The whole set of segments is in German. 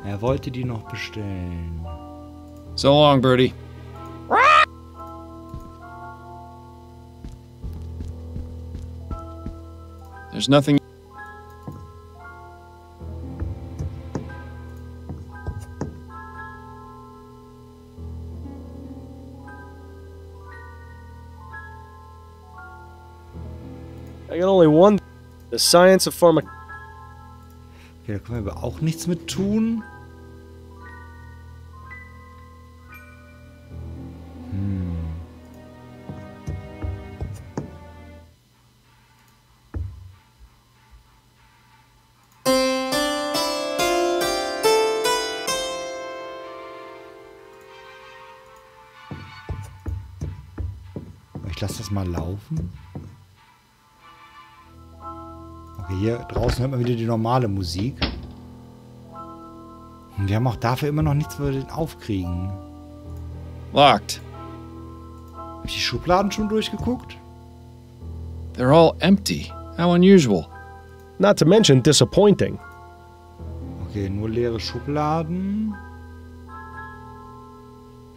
Er wollte die noch bestellen. So long, Birdie. There's nothing. I got only one. The science of pharmacology. Okay, da können wir aber auch nichts mit tun. Ich lasse das mal laufen. Okay, hier draußen hört man wieder die normale Musik. Und wir haben auch dafür immer noch nichts, wo wir den aufkriegen. Locked. Habe ich die Schubladen schon durchgeguckt? They're all empty. How unusual. Not to mention disappointing. Okay, nur leere Schubladen.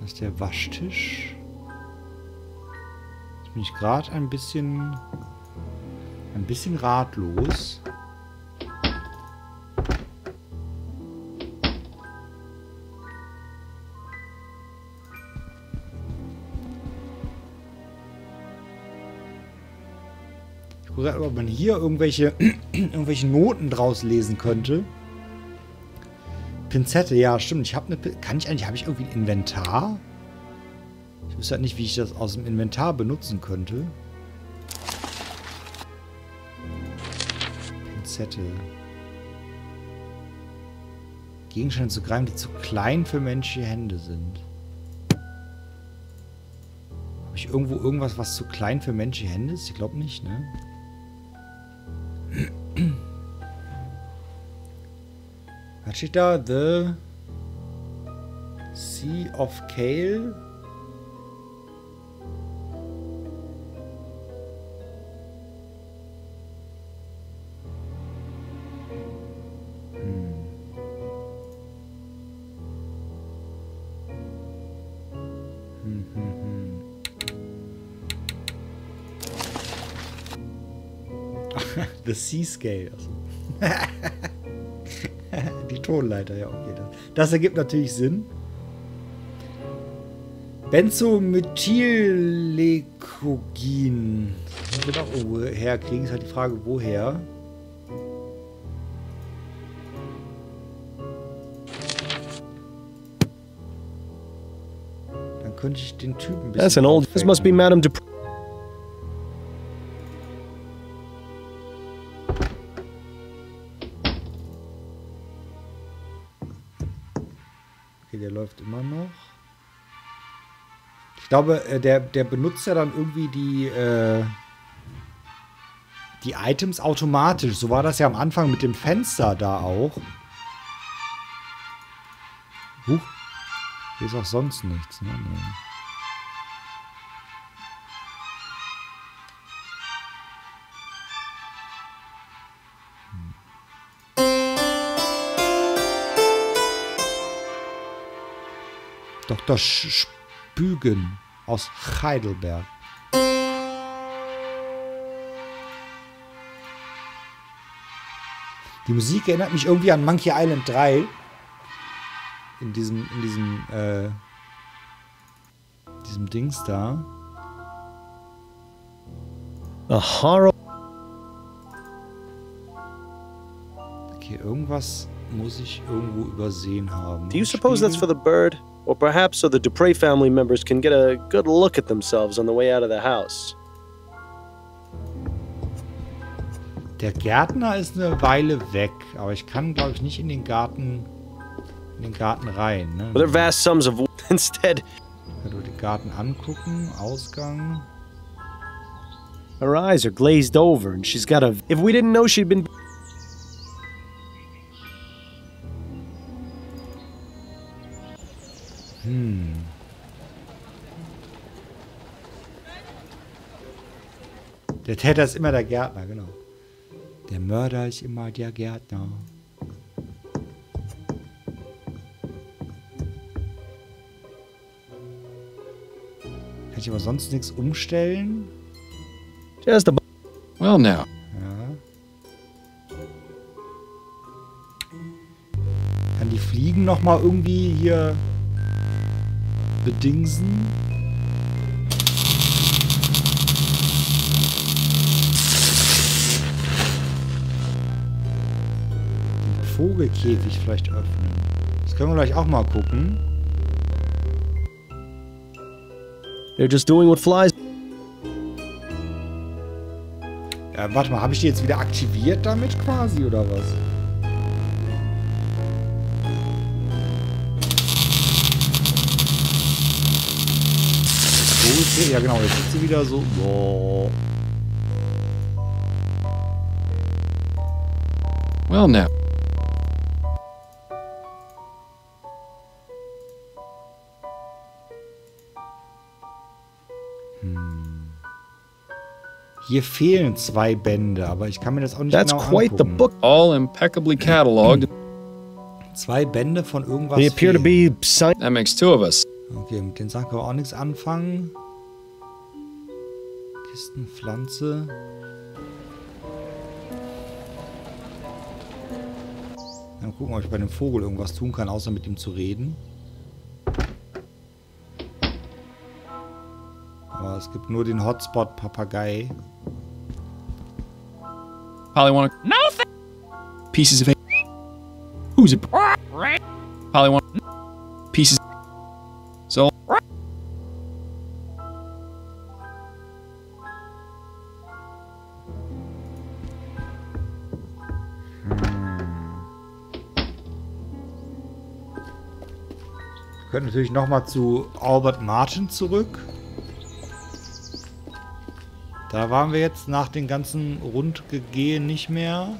Das ist der Waschtisch. Jetzt bin ich gerade ein bisschen ratlos. Ich gucke gerade, ob man hier irgendwelche Noten draus lesen könnte. Pinzette, ja, stimmt. Ich habe habe ich irgendwie ein Inventar? Ich wüsste halt nicht, wie ich das aus dem Inventar benutzen könnte. Pinzette. Gegenstände zu greifen, die zu klein für menschliche Hände sind. Habe ich irgendwo irgendwas, was zu klein für menschliche Hände ist? Ich glaube nicht, ne? Was steht da? The Sea of Kale? The Sea Scale. Also. Die Tonleiter, ja, okay. Das ergibt natürlich Sinn. Benzomethylglycogin. Das wird auch irgendwo herkriegen. Ist halt die Frage, woher. Dann könnte ich den Typen ein bisschen. That's an old. This must be Madame Dupree. Okay, der läuft immer noch. Ich glaube, der benutzt ja dann irgendwie die Items automatisch. So war das ja am Anfang mit dem Fenster da auch. Huch. Hier ist auch sonst nichts, ne? Nee. Dr. Spügen aus Heidelberg. Die Musik erinnert mich irgendwie an Monkey Island 3. In diesem Dings da. A horror. Okay, irgendwas muss ich irgendwo übersehen haben. Do you suppose that's for the bird? Or perhaps so the Dupree family members can get a good look at themselves on the way out of the house. Der Gärtner ist eine Weile weg, aber ich kann, glaube ich, nicht in den Garten rein. Ne? Well, they're vast sums of instead. Ich kann nur den Garten angucken, Ausgang. Her eyes are glazed over and she's got a... If we didn't know she'd been... Der Täter ist immer der Gärtner, genau. Der Mörder ist immer der Gärtner. ich aber sonst nichts umstellen? Just a Well, now. Ja. Kann die Fliegen nochmal irgendwie hier bedingsen? Den Vogelkäfig vielleicht öffnen. Das können wir gleich auch mal gucken. They're just doing what flies. Ja, warte mal, habe ich die jetzt wieder aktiviert damit quasi, oder was? Ja genau, jetzt ist sie wieder so. Boah. Well, now. Hier fehlen 2 Bände, aber ich kann mir das auch nicht That's genau quite the angucken. book. All impeccably catalogued. 2 Bände von irgendwas They appear to fehlen. be sign. That makes 2 of us. Okay, mit den Sachen können wir auch nichts anfangen. Kistenpflanze. Mal gucken, ob ich bei dem Vogel irgendwas tun kann, außer mit ihm zu reden. Aber es gibt nur den Hotspot Papagei. Polly wanna... No pieces of... Who's it? Polly wanna... Pieces... So... Wir können natürlich nochmal zu Albert Martin zurück. Da waren wir jetzt nach den ganzen Rundgehen nicht mehr.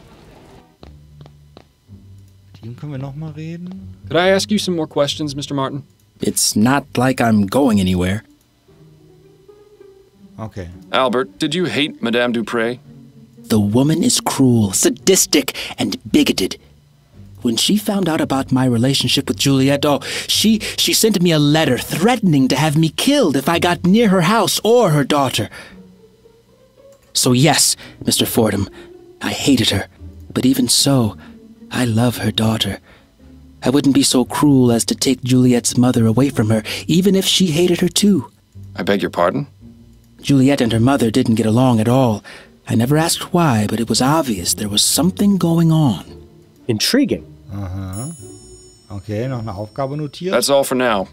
Mit ihm können wir nochmal reden. Could I ask you some more questions, Mr. Martin? It's not like I'm going anywhere. Okay. Albert, did you hate Madame Dupré? The woman is cruel, sadistic, and bigoted. When she found out about my relationship with Juliet, she sent me a letter threatening to have me killed if I got near her house or her daughter. So yes, Mr. Fordham, I hated her. But even so, I love her daughter. I wouldn't be so cruel as to take Juliet's mother away from her, even if she hated her too. I beg your pardon? Juliet and her mother didn't get along at all. I never asked why, but it was obvious there was something going on. Intriguing. Aha. Okay, noch eine Aufgabe notiert. That's all for now.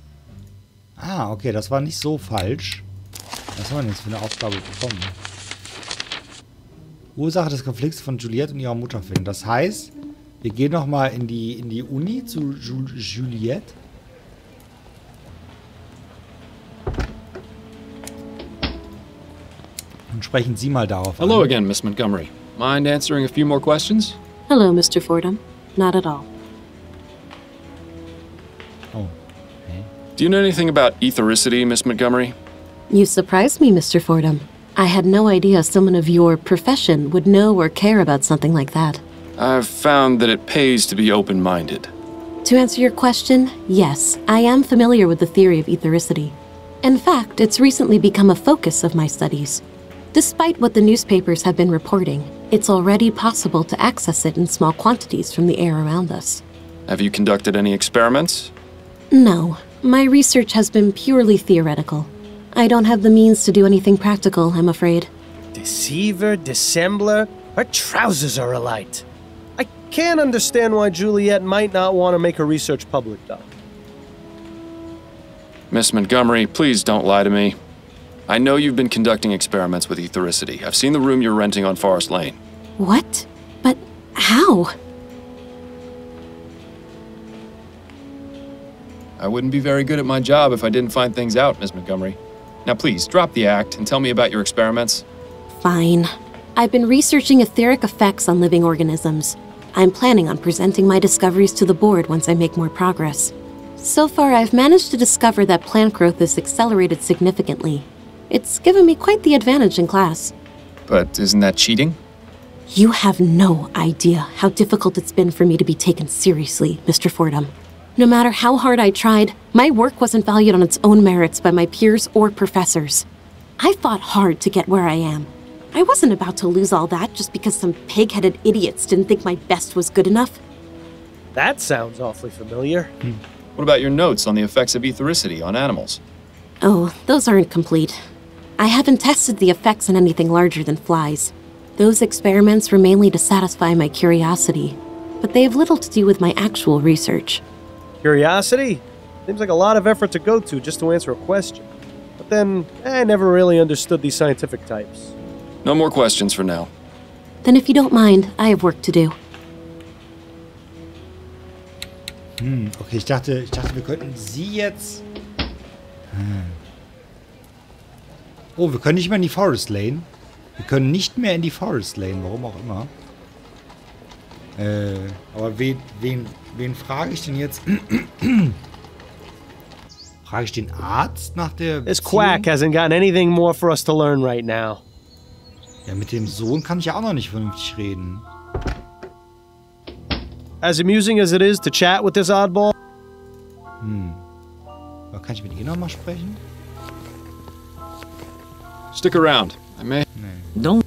Ah, okay, das war nicht so falsch. Was haben wir denn jetzt für eine Aufgabe bekommen? Ursache des Konflikts von Juliette und ihrer Mutter finden. Das heißt, wir gehen nochmal in die Uni zu Juliette. Und sprechen Sie mal darauf Hello an. again, Miss Montgomery. Mind answering a few more questions? Hello, Mr. Fordham. Not at all. Oh, okay. Do you know anything about ethericity, Miss Montgomery? You surprised me, Mr. Fordham. I had no idea someone of your profession would know or care about something like that. I've found that it pays to be open-minded. To answer your question, yes, I am familiar with the theory of ethericity. In fact, it's recently become a focus of my studies. Despite what the newspapers have been reporting, it's already possible to access it in small quantities from the air around us. Have you conducted any experiments? No, my research has been purely theoretical. I don't have the means to do anything practical, I'm afraid. Deceiver, dissembler, her trousers are alight. I can't understand why Juliet might not want to make her research public, though. Miss Montgomery, please don't lie to me. I know you've been conducting experiments with ethericity. I've seen the room you're renting on Forest Lane. What? But how? I wouldn't be very good at my job if I didn't find things out, Miss Montgomery. Now please, drop the act and tell me about your experiments. Fine. I've been researching etheric effects on living organisms. I'm planning on presenting my discoveries to the board once I make more progress. So far, I've managed to discover that plant growth is accelerated significantly. It's given me quite the advantage in class. But isn't that cheating? You have no idea how difficult it's been for me to be taken seriously, Mr. Fordham. No matter how hard I tried, my work wasn't valued on its own merits by my peers or professors. I fought hard to get where I am. I wasn't about to lose all that just because some pig-headed idiots didn't think my best was good enough. That sounds awfully familiar. What about your notes on the effects of ethericity on animals? Oh, those aren't complete. I haven't tested the effects on anything larger than flies. Those experiments were mainly to satisfy my curiosity, but they have little to do with my actual research. Curiosity? Seems like a lot of effort to go to just to answer a question. But then, I never really understood these scientific types. No more questions for now. Then if you don't mind, I have work to do. Okay, ich dachte, wir könnten sie jetzt... Oh, wir können nicht mehr in die Forest Lane. Wir können nicht mehr in die Forest Lane, warum auch immer. Aber wen frage ich denn jetzt? Frage ich den Arzt nach der This Beziehung? quack hasn't got anything more for us to learn right now. Ja, mit dem Sohn kann ich ja auch noch nicht vernünftig reden. As amusing as it is to chat with this oddball. Aber kann ich mit ihr nochmal sprechen? Stick around. I may... Don't.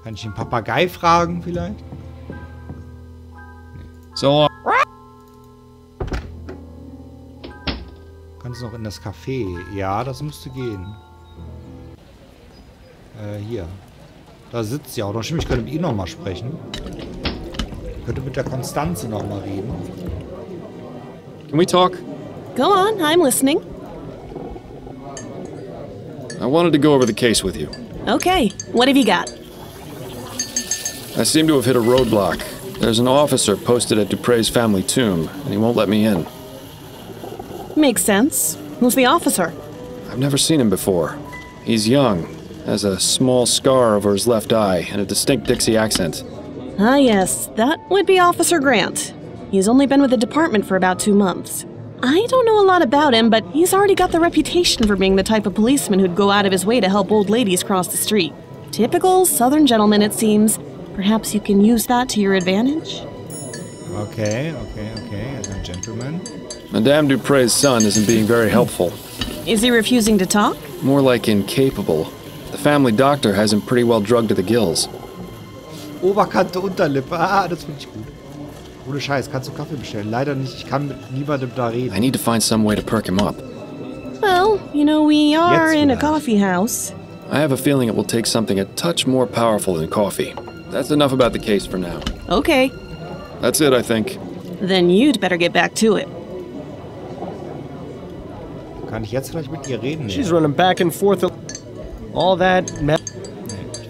Kann ich den Papagei fragen vielleicht? So long. Kannst du noch in das Café? Ja, das müsste gehen. Hier. Da sitzt sie auch noch. Stimmt, ich könnte mit ihr nochmal sprechen. Ich könnte mit der Konstanze nochmal reden. Can we talk? Go on, I'm listening. I wanted to go over the case with you. Okay, what have you got? I seem to have hit a roadblock. There's an officer posted at Dupre's family tomb, and he won't let me in. Makes sense. Who's the officer? I've never seen him before. He's young, has a small scar over his left eye, and a distinct Dixie accent. Ah, yes, that would be Officer Grant. He's only been with the department for about 2 months. I don't know a lot about him, but he's already got the reputation for being the type of policeman who'd go out of his way to help old ladies cross the street. Typical Southern gentleman, it seems. Perhaps you can use that to your advantage? Okay. As a gentleman. Madame Dupre's son isn't being very helpful. Is he refusing to talk? More like incapable. The family doctor has him pretty well drugged to the gills. Oberkante, Unterlippe. Ah, das finde ich gut. Ohne Scheiß, kannst du Kaffee bestellen? Leider nicht, ich kann mit niemandem da reden. I need to find some way to perk him up. Well, you know, we are Jetzt in a vielleicht. coffee house. I have a feeling it will take something a touch more powerful than coffee. That's enough about the case for now. Okay, That's it, I think. then you'd better get back to it. Kann ich jetzt vielleicht mit ihr reden? She's running back and forth. All that. Nee,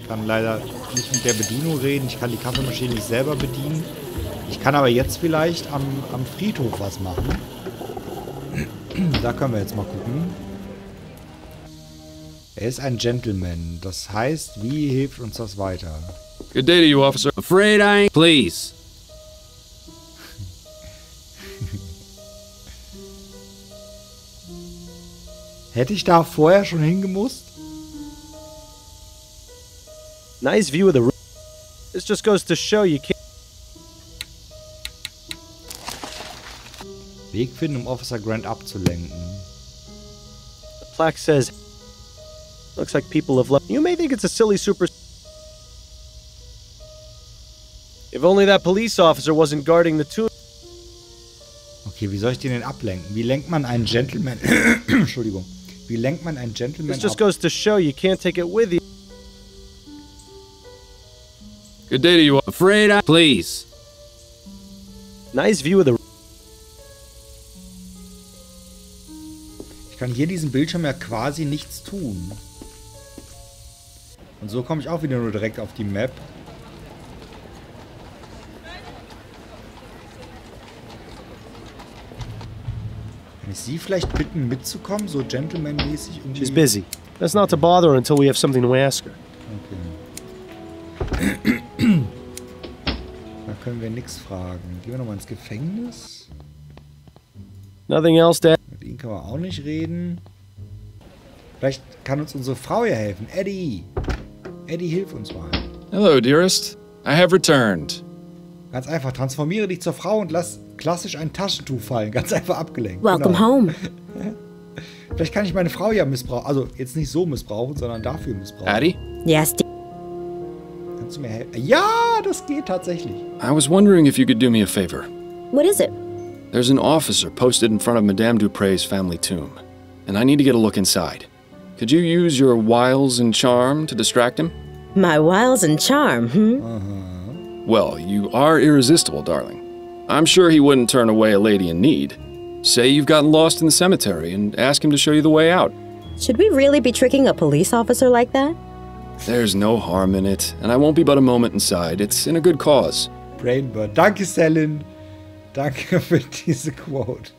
ich kann leider nicht mit der Bedienung reden. Ich kann die Kaffeemaschine nicht selber bedienen. Ich kann aber jetzt vielleicht am Friedhof was machen. Da können wir jetzt mal gucken. Er ist ein Gentleman. Das heißt, wie hilft uns das weiter? Good day to you, officer. Afraid I ain't. Please. Hätte ich da vorher schon hingemusst? Nice view of the room. This just goes to show you can't. Weg finden, um Officer Grant abzulenken. The plaque says, looks like people have left. You may think it's a silly super. If only that police officer wasn't guarding the tomb. Okay, wie soll ich den denn ablenken? Wie lenkt man einen Gentleman... Entschuldigung. Wie lenkt man einen Gentleman This just ab? goes to show you can't take it with you. Good day to you, Afraid I. Please. Nice view of the. Ich kann hier diesen Bildschirm ja quasi nichts tun. Und so komme ich auch wieder nur direkt auf die Map. Kann ich sie vielleicht bitten, mitzukommen? So gentleman-mäßig irgendwie? She's busy. That's not to bother her until we have something to ask her. Okay. Da können wir nichts fragen. Gehen wir nochmal ins Gefängnis. Nothing else to. Mit ihm kann man auch nicht reden. Vielleicht kann uns unsere Frau ja helfen. Eddie! Eddie, hilf uns mal. Hello, dearest. I have returned. Ganz einfach, transformiere dich zur Frau und lass klassisch ein Taschentuch fallen. Ganz einfach abgelenkt. Welcome home. Vielleicht kann ich meine Frau ja missbrauchen. Also jetzt nicht so missbrauchen, sondern dafür missbrauchen. Addie? Yes, Kannst du mir helfen? Ja, das geht tatsächlich. I was wondering if you could do me a favor. what is it? There's an officer posted in front of Madame Dupre's family tomb, and I need to get a look inside. Could you use your wiles and charm to distract him? My wiles and charm, Well, you are irresistible, darling. I'm sure he wouldn't turn away a lady in need. Say you've gotten lost in the cemetery and ask him to show you the way out. Should we really be tricking a police officer like that? There's no harm in it, and I won't be but a moment inside. It's in a good cause. Rainbird. Danke, Selin. Danke für diese Quote.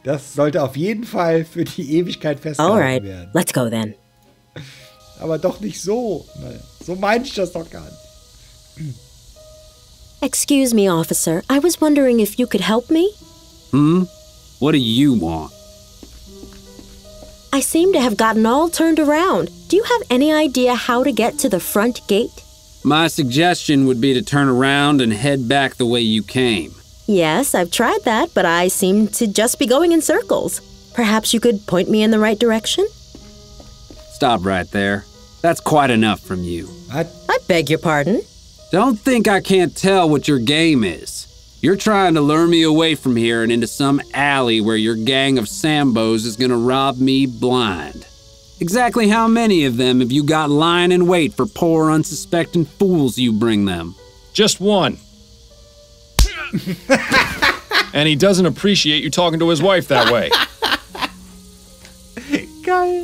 Das sollte auf jeden Fall für die Ewigkeit festgehalten werden. let's go then. Aber doch nicht so. Nein, so meine ich das doch gar nicht. Excuse me, officer. I was wondering if you could help me? What do you want? I seem to have gotten all turned around. Do you have any idea how to get to the front gate? My suggestion would be to turn around and head back the way you came. Yes, I've tried that, but I seem to just be going in circles. Perhaps you could point me in the right direction? Stop right there. That's quite enough from you. I beg your pardon? Don't think I can't tell what your game is. You're trying to lure me away from here and into some alley where your gang of Sambos is gonna rob me blind. Exactly how many of them have you got lying in wait for poor unsuspecting fools you bring them? Just one. And he doesn't appreciate you talking to his wife that way.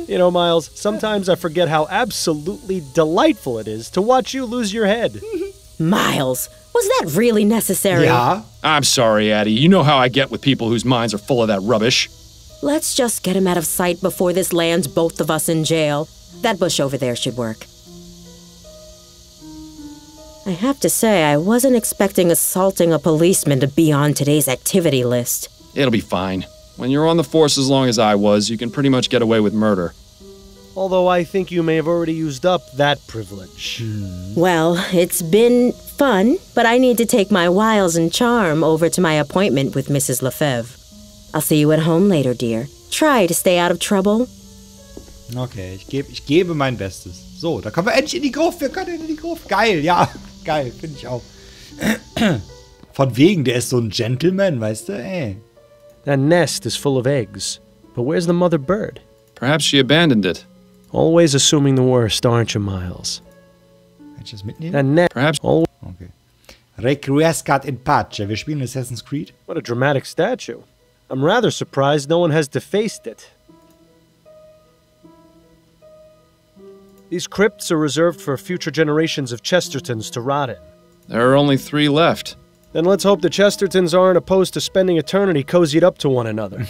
You know, Miles, sometimes I forget how absolutely delightful it is to watch you lose your head. Miles, was that really necessary? Ja. I'm sorry, Addie. You know how I get with people whose minds are full of that rubbish. Let's just get him out of sight before this lands both of us in jail. That bush over there should work. I have to say, I wasn't expecting assaulting a policeman to be on today's activity list. It'll be fine. When you're on the force as long as I was, you can pretty much get away with murder. Although I think you may have already used up that privilege. Well, it's been fun, but I need to take my wiles and charm over to my appointment with Mrs. Lefebvre. I'll see you at home later, dear. Try to stay out of trouble. Okay, ich gebe mein Bestes. So, da kommen wir endlich in die Gruft. Wir können in die Gruft. Geil, ja. Geil, finde ich auch. Von wegen, der ist so ein Gentleman, weißt du? Ey. That nest is full of eggs. But where's the mother bird? Perhaps she abandoned it. Always assuming the worst, aren't you, Miles? Kann ich das mitnehmen? That nest. Perhaps. Okay. Requiescat in pace. Wir spielen Assassin's Creed. What a dramatic statue. I'm rather surprised no one has defaced it. These crypts are reserved for future generations of Chestertons to rot in. There are only 3 left. Then let's hope the Chestertons aren't opposed to spending eternity cozied up to one another.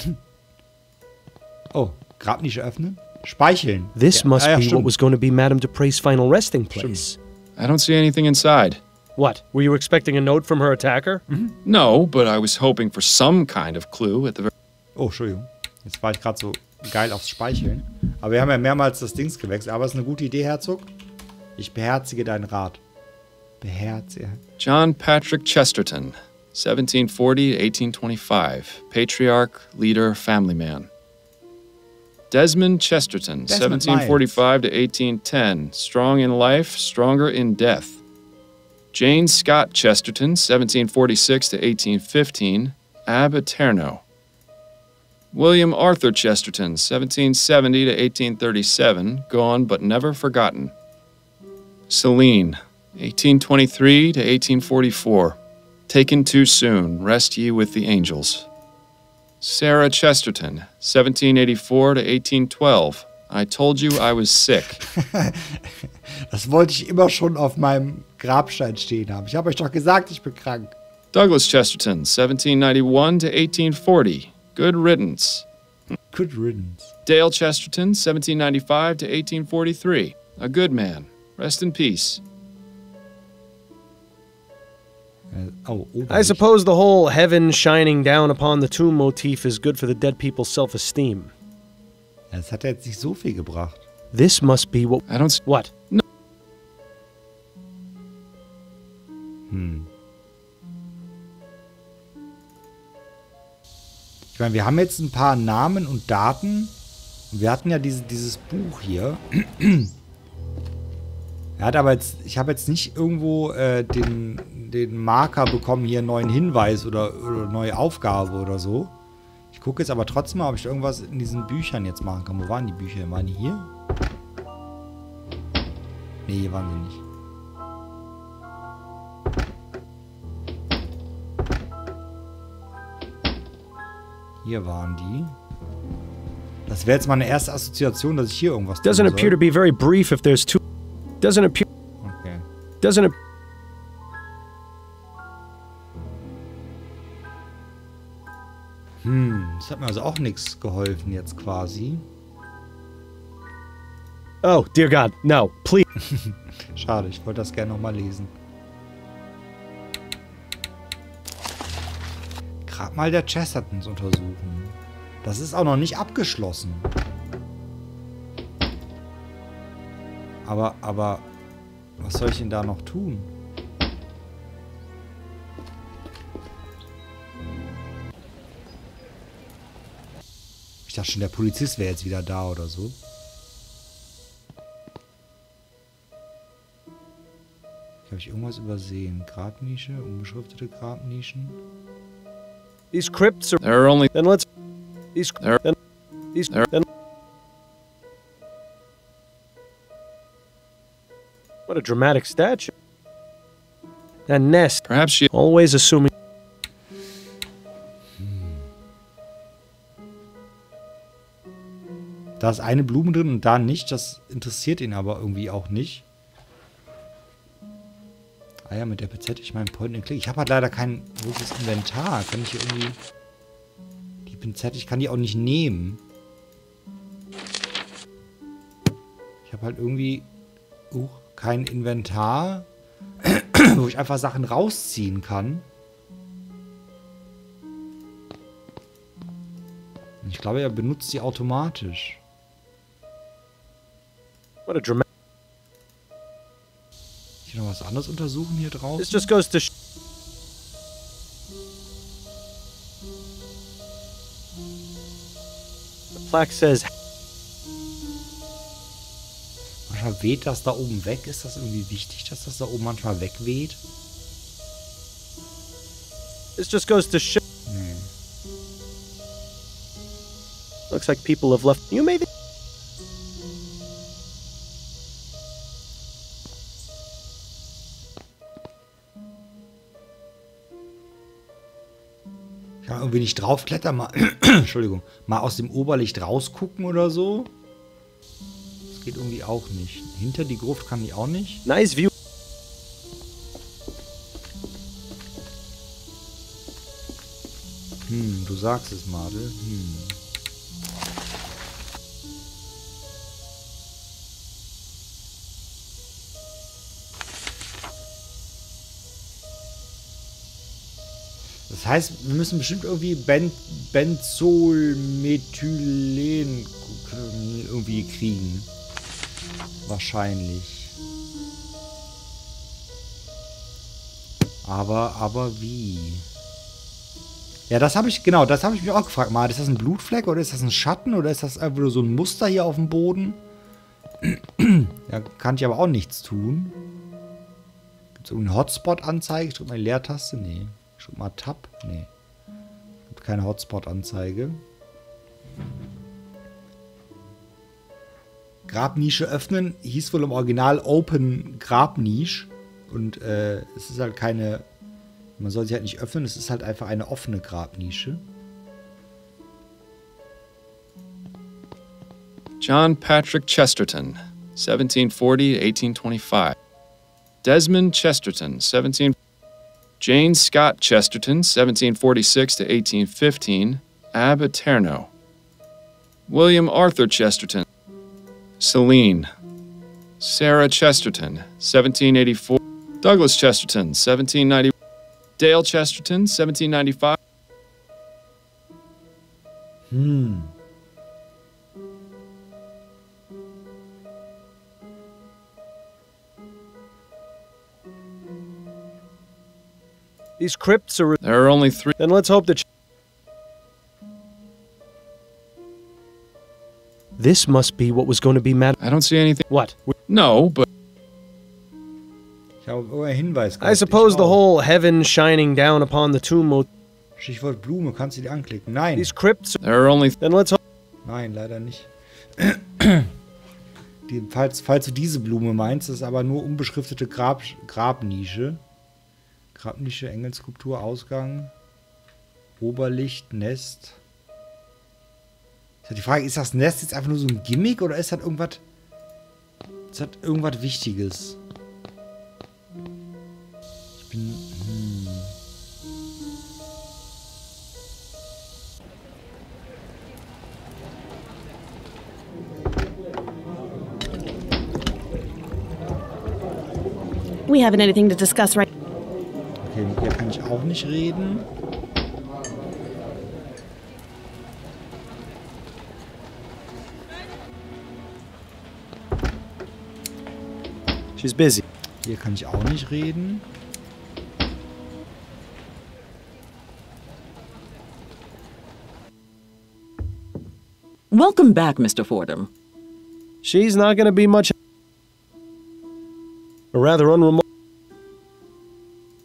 Oh, Grabnische öffnen? Speicheln. This Ja, must ja, be stimmt. what was going to be Madame Dupre's final resting place. I don't see anything inside. What? Were you expecting a note from her attacker? No, but I was hoping for some kind of clue at the very... Oh, Entschuldigung. Jetzt war ich gerade so geil aufs Speicheln. Aber wir haben ja mehrmals das Dings gewechselt. Aber es ist eine gute Idee, Herzog. Ich beherzige deinen Rat. Beherzige. John Patrick Chesterton, 1740 to 1825. Patriarch, leader, family man. Desmond Chesterton, Desmond 1745 to 1810. Strong in life, stronger in death. Jane Scott Chesterton, 1746 to 1815. Ab Eterno. William Arthur Chesterton, 1770 to 1837. Gone but never forgotten. Celine, 1823 to 1844. Taken too soon, rest ye with the angels. Sarah Chesterton, 1784 to 1812. I told you I was sick. Das wollte ich immer schon auf meinem Grabstein stehen haben. Ich habe euch doch gesagt, ich bin krank. Douglas Chesterton, 1791 to 1840. Good riddance. Good riddance. Dale Chesterton, 1795 to 1843. A good man. Rest in peace. Oh, I suppose the whole heaven shining down upon the tomb motif is good for the dead people's self-esteem. Das hat ja jetzt nicht so viel gebracht. This must be what... I don't... What? Ich meine, wir haben jetzt ein paar Namen und Daten. Und wir hatten ja dieses Buch hier. Er hat aber jetzt, ich habe jetzt nicht irgendwo den Marker bekommen, hier einen neuen Hinweis oder neue Aufgabe oder so. Ich gucke jetzt aber trotzdem mal, ob ich irgendwas in diesen Büchern jetzt machen kann. Wo waren die Bücher? Waren die hier? Ne, hier waren sie nicht. Hier waren die. Das wäre jetzt meine erste Assoziation, dass ich hier irgendwas tun Doesn't soll. appear to be very brief if there's two. Doesn't appear. Okay. Doesn't appear. Das hat mir also auch nichts geholfen jetzt quasi. Oh, dear God, no, please. Schade, ich wollte das gerne nochmal lesen. Grabmal der Chestertons untersuchen. Das ist auch noch nicht abgeschlossen. Aber, was soll ich denn da noch tun? Ich dachte schon, der Polizist wäre jetzt wieder da oder so. Habe ich irgendwas übersehen? Grabnische, unbeschriftete Grabnischen. These crypts are. There are only. Then let's. These. There- Then. These. there- Then. What a dramatic statue. That nest. Perhaps she. Always assuming. Da ist eine Blume drin und da nicht. Das interessiert ihn aber irgendwie auch nicht. Ah ja, mit der PZ, ich meine Point-and-Click. Ich habe halt leider kein großes Inventar. Kann ich hier irgendwie... Die Pinzette, ich kann die auch nicht nehmen. Ich habe halt irgendwie... kein Inventar, wo ich einfach Sachen rausziehen kann. Ich glaube, er benutzt sie automatisch. What a dramatic. Ich will noch was anderes untersuchen hier draußen. This just goes to. The plaque says. Manchmal weht das da oben weg. Ist das irgendwie wichtig, dass das da oben manchmal wegweht? This just goes to show. Nee. Looks like people have left. You may. Ich kann irgendwie nicht draufklettern, mal, Entschuldigung, mal aus dem Oberlicht rausgucken oder so. Das geht irgendwie auch nicht. Hinter die Gruft kann ich auch nicht. Nice view. Du sagst es, Madel. Das heißt, wir müssen bestimmt irgendwie Benzolmethylen irgendwie kriegen. Wahrscheinlich. Aber wie? Ja, das habe ich mich auch gefragt. Mal, ist das ein Blutfleck oder ist das ein Schatten oder ist das einfach nur so ein Muster hier auf dem Boden? Da kann ich aber auch nichts tun. Gibt es irgendeine Hotspot-Anzeige? Ich drücke mal die Leertaste. Nee. Ich drücke mal Tab. Nee. Gibt keine Hotspot-Anzeige. Grabnische öffnen hieß wohl im Original Open Grabniche. Und es ist halt keine... Man soll sie halt nicht öffnen, es ist halt einfach eine offene Grabnische. John Patrick Chesterton, 1740 to 1825. Desmond Chesterton, 17... Jane Scott Chesterton, 1746 to 1815, ab aeterno. William Arthur Chesterton. Celine. Sarah Chesterton, 1784. Douglas Chesterton, 1790. Dale Chesterton, 1795. These crypts are. There are only three. Then let's hope that. This must be what was going to be Madame. I don't see anything. What? No, but Ich habe einen Hinweis I suppose the whole heaven shining down upon the tomb. Stichwort Blume, kannst du die anklicken? Nein. These crypts. there are only. Then let's hope. Nein, leider nicht. Falls du diese Blume meinst, ist aber nur unbeschriftete Grabnische. Grabnische, Engelskulptur, Ausgang, Oberlicht, Nest. Ist die Frage, ist das Nest jetzt einfach nur so ein Gimmick oder ist das irgendwas... Ist das irgendwas Wichtiges? Ich bin... We haven't anything to discuss right. Okay, mit der kann ich auch nicht reden. She's busy. Hier kann ich auch nicht reden. Welcome back, Mr. Fordham. She's not going to be much. A rather unremarkable.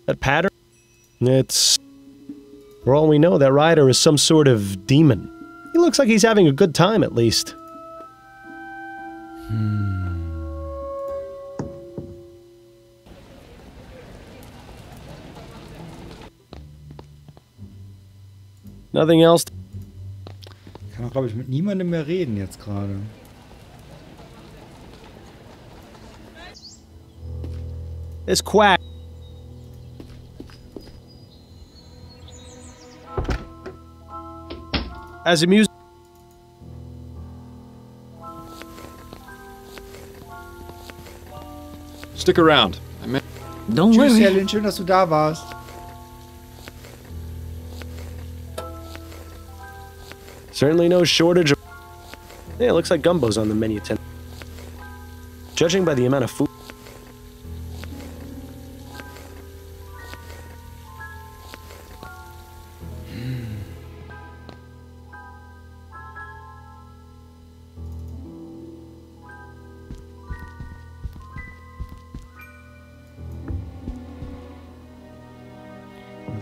That pattern? It's... For all we know, that rider is some sort of demon. He looks like he's having a good time, at least. Nothing else? Ich kann auch, glaube ich, mit niemandem mehr reden jetzt gerade. This quack. As a music. Stick around. Don't Tschüss, worry. Helen, schön, dass du da warst. Certainly no shortage of... Yeah, it looks like gumbo's on the menu tonight. Judging by the amount of food...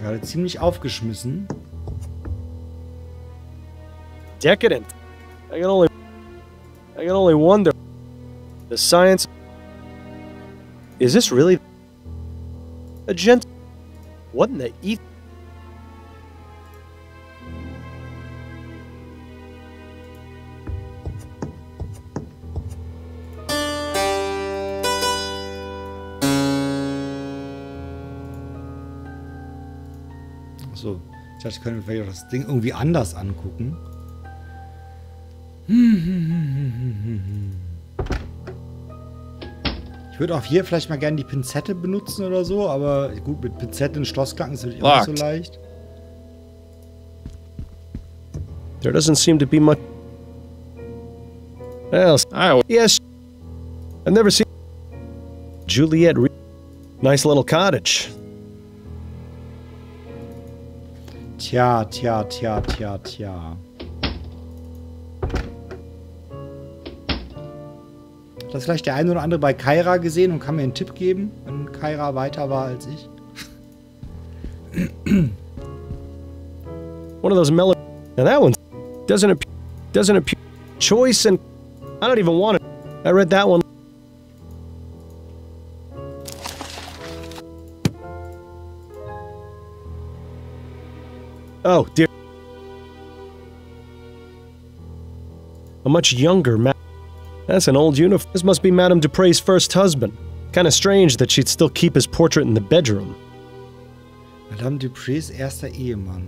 Gerade ziemlich aufgeschmissen. Decadent. I can only wonder. The science... Is this really... a gent... What in the ether... So, ich dachte, ich könnte vielleicht auch das Ding irgendwie anders angucken. Ich würde auch hier vielleicht mal gerne die Pinzette benutzen oder so, aber gut, mit Pinzette in Schloss knacken ist natürlich auch nicht so leicht. There doesn't seem to be much... else. Yes. I've never seen... Juliet... Nice little cottage. Tja. Hat das vielleicht der eine oder andere bei Kaira gesehen und kann mir einen Tipp geben, wenn Kaira weiter war als ich? One of those mellow... Now that one doesn't appear... Choice and... I don't even want it. I read that one. Oh, dear. A much younger That's an old uniform. This must be Madame Dupre's first husband. Kind of strange that she'd still keep his portrait in the bedroom. Madame Dupre's erster Ehemann.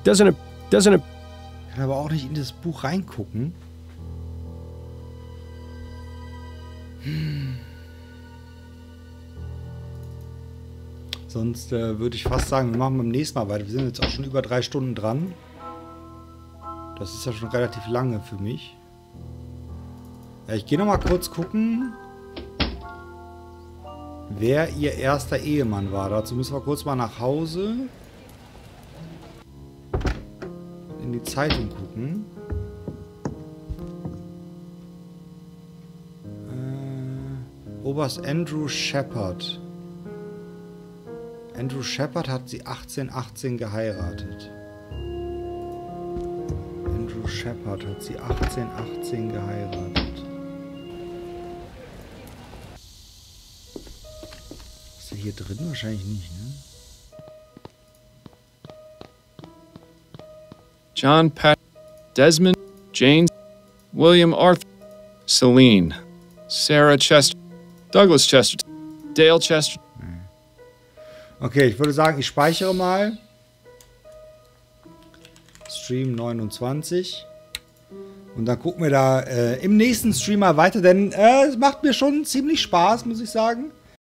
Doesn't it... Kann aber auch nicht in das Buch reingucken. Sonst würde ich fast sagen, wir machen beim nächsten Mal weiter. Wir sind jetzt auch schon über 3 Stunden dran. Das ist ja schon relativ lange für mich. Ja, ich gehe noch mal kurz gucken, wer ihr erster Ehemann war. Dazu müssen wir kurz mal nach Hause. die Zeitung gucken. Oberst Andrew Shepard. Andrew Shepard hat sie 1818 geheiratet. Andrew Shepard hat sie 1818 geheiratet. Ist er hier drin? Wahrscheinlich nicht, ne? John Pat, Desmond, Jane, William Arthur, Celine, Sarah Chester, Douglas Chester, Dale Chester. Okay, ich würde sagen, ich speichere mal. Stream 29. Und dann gucken wir da im nächsten Stream mal weiter, denn es macht mir schon ziemlich Spaß, muss ich sagen.